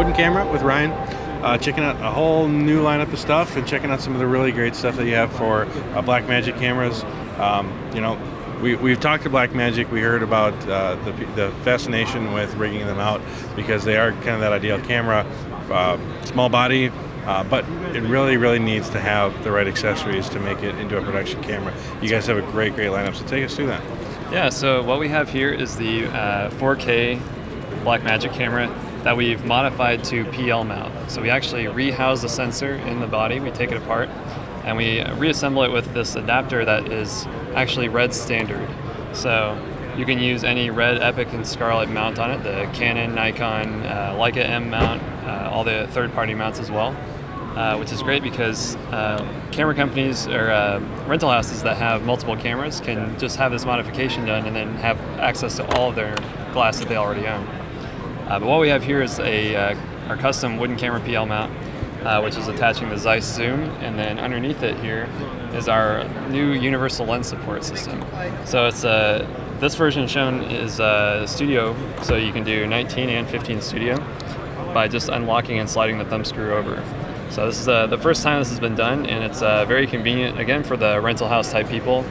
wooden camera with Ryan. Checking out a whole new lineup of stuff and checking out some of the really great stuff that you have for Blackmagic cameras. You know, we've talked to Blackmagic. We heard about the fascination with rigging them out because they are kind of that ideal camera, small body, but it really needs to have the right accessories to make it into a production camera. You guys have a great lineup, so take us through that. Yeah, so what we have here is the 4K Blackmagic camera that we've modified to PL mount. So we actually rehouse the sensor in the body, we take it apart, and we reassemble it with this adapter that is actually red standard. So you can use any red, Epic, and Scarlett mount on it, the Canon, Nikon, Leica M mount, all the third-party mounts as well, which is great because camera companies or rental houses that have multiple cameras can just have this modification done and then have access to all of their glass that they already own. But what we have here is our custom wooden camera PL mount, which is attaching the Zeiss zoom, and then underneath it here is our new universal lens support system. So it's this version shown is studio, so you can do 19 and 15 studio by just unlocking and sliding the thumb screw over. So this is the first time this has been done, and it's very convenient, again, for the rental house type people,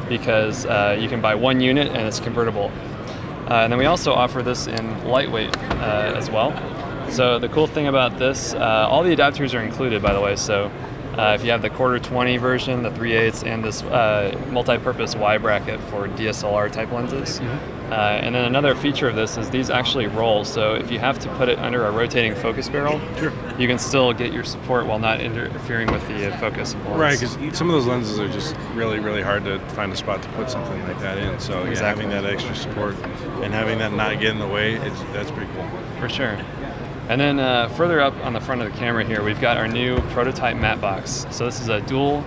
because you can buy one unit and it's convertible. And then we also offer this in lightweight as well. So the cool thing about this, all the adapters are included, by the way. So if you have the 1/4-20 version, the 3/8, and this multi-purpose Y bracket for DSLR type lenses. And then another feature of this is these actually roll. So if you have to put it under a rotating focus barrel, you can still get your support while not interfering with the focus of the lens. Right, because some of those lenses are just really hard to find a spot to put something like that in. So having that extra support and having that not get in the way, that's pretty cool. For sure. And then further up on the front of the camera here, we've got our new prototype matte box. So this is a dual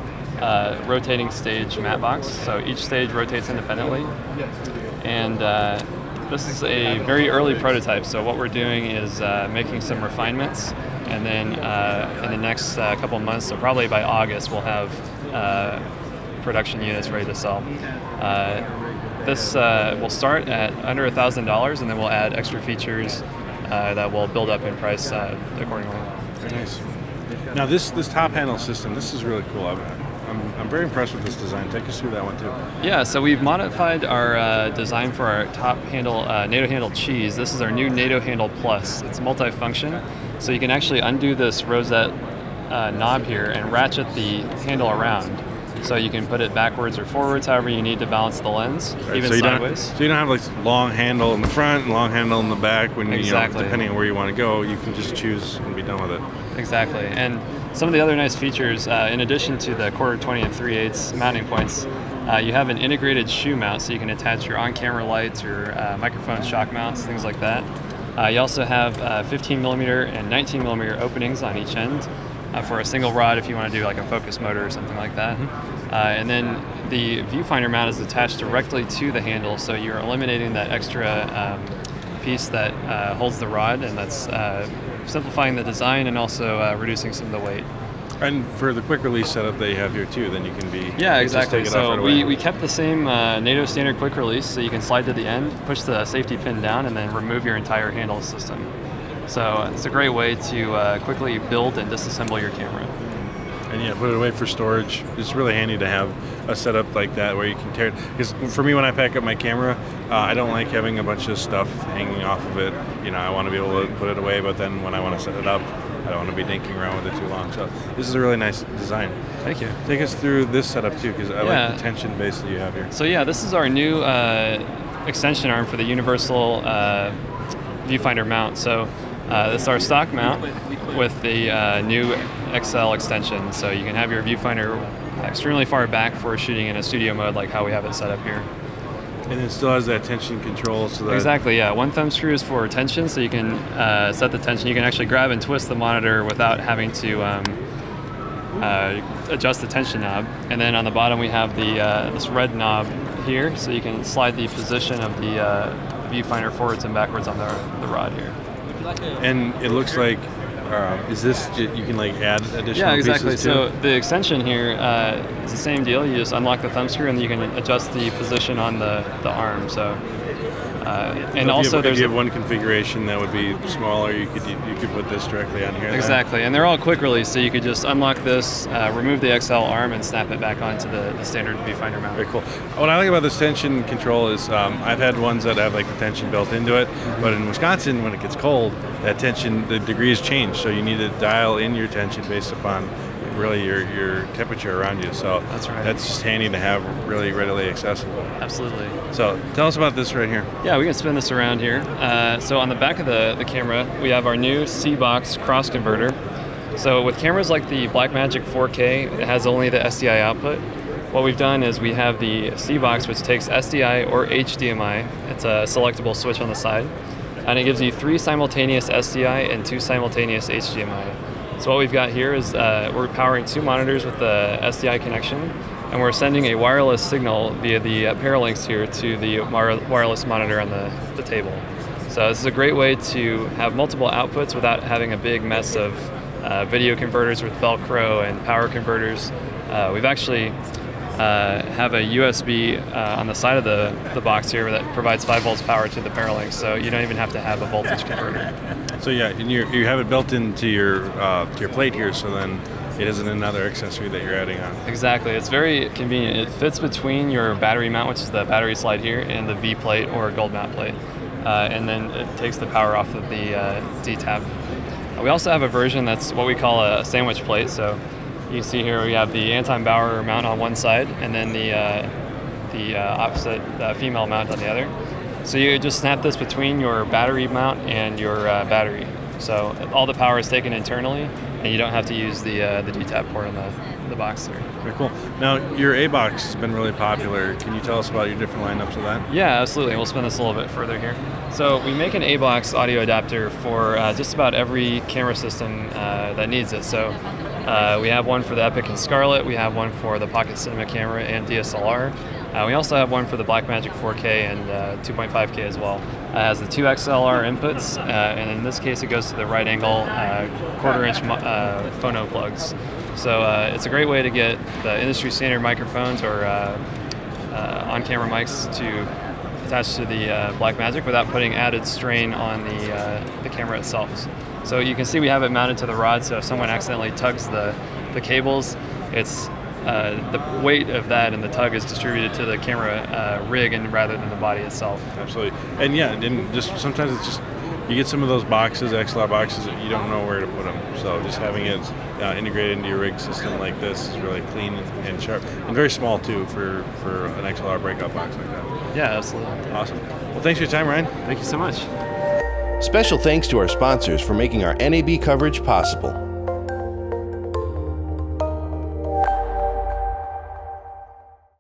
rotating stage matte box. So each stage rotates independently. And this is a very early prototype. So what we're doing is making some refinements. And then in the next couple of months, so probably by August, we'll have production units ready to sell. This will start at under $1,000, and then we'll add extra features that will build up in price accordingly. Very nice. Now this top handle system, this is really cool. I'm very impressed with this design. Take us through that one too. Yeah, so we've modified our design for our top handle, NATO Handle Cheese. This is our new NATO Handle Plus. It's multi-function, so you can actually undo this rosette knob here and ratchet the handle around. So you can put it backwards or forwards, however you need to balance the lens, even sideways. So you don't have like long handle in the front and long handle in the back when exactly. Depending on where you want to go, you can just choose and be done with it. Exactly. And some of the other nice features, in addition to the 1/4-20 and 3/8 mounting points, you have an integrated shoe mount, so you can attach your on-camera lights, your microphone shock mounts, things like that. You also have 15mm and 19mm openings on each end. For a single rod if you want to do like a focus motor or something like that. And then the viewfinder mount is attached directly to the handle, so you're eliminating that extra piece that holds the rod, and that's simplifying the design and also reducing some of the weight. And for the quick release setup that you have here too, then you can be... Yeah, exactly. So right we kept the same NATO standard quick release, so you can slide to the end, push the safety pin down, and then remove your entire handle system. So it's a great way to quickly build and disassemble your camera. And yeah, put it away for storage. It's really handy to have a setup like that where you can tear it. Because for me, when I pack up my camera, I don't like having a bunch of stuff hanging off of it. You know, I want to be able to put it away, but then when I want to set it up, I don't want to be dinking around with it too long. So this is a really nice design. Thank you. Take us through this setup too, because I like the tension base that you have here. So yeah, this is our new extension arm for the universal viewfinder mount. So this is our stock mount with the new XL extension. So you can have your viewfinder extremely far back for shooting in a studio mode like how we have it set up here. And it still has that tension control. So that exactly, yeah. One thumb screw is for tension, so you can set the tension. You can actually grab and twist the monitor without having to adjust the tension knob. And then on the bottom we have the this red knob here, so you can slide the position of the viewfinder forwards and backwards on the rod here. And it looks like is this, you can like add additional Yeah, exactly. pieces too? So the extension here is the same deal. You just unlock the thumb screw and you can adjust the position on the arm. So, and also if you have one configuration that would be smaller, you could put this directly on here. Exactly, and they're all quick release, so you could just unlock this, remove the XL arm, and snap it back onto the standard viewfinder mount. Very cool. What I like about this tension control is I've had ones that have like the tension built into it, but in Wisconsin, when it gets cold, that tension, the degrees change, so you need to dial in your tension based upon really your temperature around you. So that's right. That's just handy to have really readily accessible. Absolutely. So tell us about this right here. Yeah, we can spin this around here. So on the back of the camera, we have our new CBox cross converter. So with cameras like the Blackmagic 4K, it has only the SDI output. What we've done is we have the CBox, which takes SDI or HDMI. It's a selectable switch on the side. And it gives you 3 simultaneous SDI and 2 simultaneous HDMI. So what we've got here is we're powering 2 monitors with the SDI connection, and we're sending a wireless signal via the paralinks here to the wireless monitor on the table. So this is a great way to have multiple outputs without having a big mess of video converters with Velcro and power converters. We've actually have a USB on the side of the box here that provides 5 volts power to the paralinks, so you don't even have to have a voltage converter. So yeah, and you have it built into your plate here, so then it isn't another accessory that you're adding on. Exactly, it's very convenient. It fits between your battery mount, which is the battery slide here, and the V plate or gold mount plate, and then it takes the power off of the D tab. We also have a version that's what we call a sandwich plate. So you can see here we have the anti-Bauer mount on one side, and then the opposite female mount on the other. So you just snap this between your battery mount and your battery. So all the power is taken internally, and you don't have to use the D-tab port on the box there. Very cool. Now, your A-Box has been really popular. Can you tell us about your different lineups of that? Yeah, absolutely. We'll spin this a little bit further here. So we make an A-Box audio adapter for just about every camera system that needs it. So we have one for the Epic and Scarlett. We have one for the Pocket Cinema camera and DSLR. We also have one for the Blackmagic 4K and 2.5K as well. It has the 2 XLR inputs, and in this case it goes to the right angle 1/4 inch phono plugs. So it's a great way to get the industry standard microphones or on-camera mics to attach to the Blackmagic without putting added strain on the camera itself. So you can see we have it mounted to the rod, so if someone accidentally tugs the cables, it's the weight of that and the tug is distributed to the camera rig and rather than the body itself. Absolutely. And yeah, and just sometimes it's just, you get some of those boxes, XLR boxes, that you don't know where to put them. So just having it integrated into your rig system like this is really clean and sharp, and very small too for an XLR breakout box like that. Yeah, absolutely. Awesome. Well, thanks for your time, Ryan. Thank you so much. Special thanks to our sponsors for making our NAB coverage possible.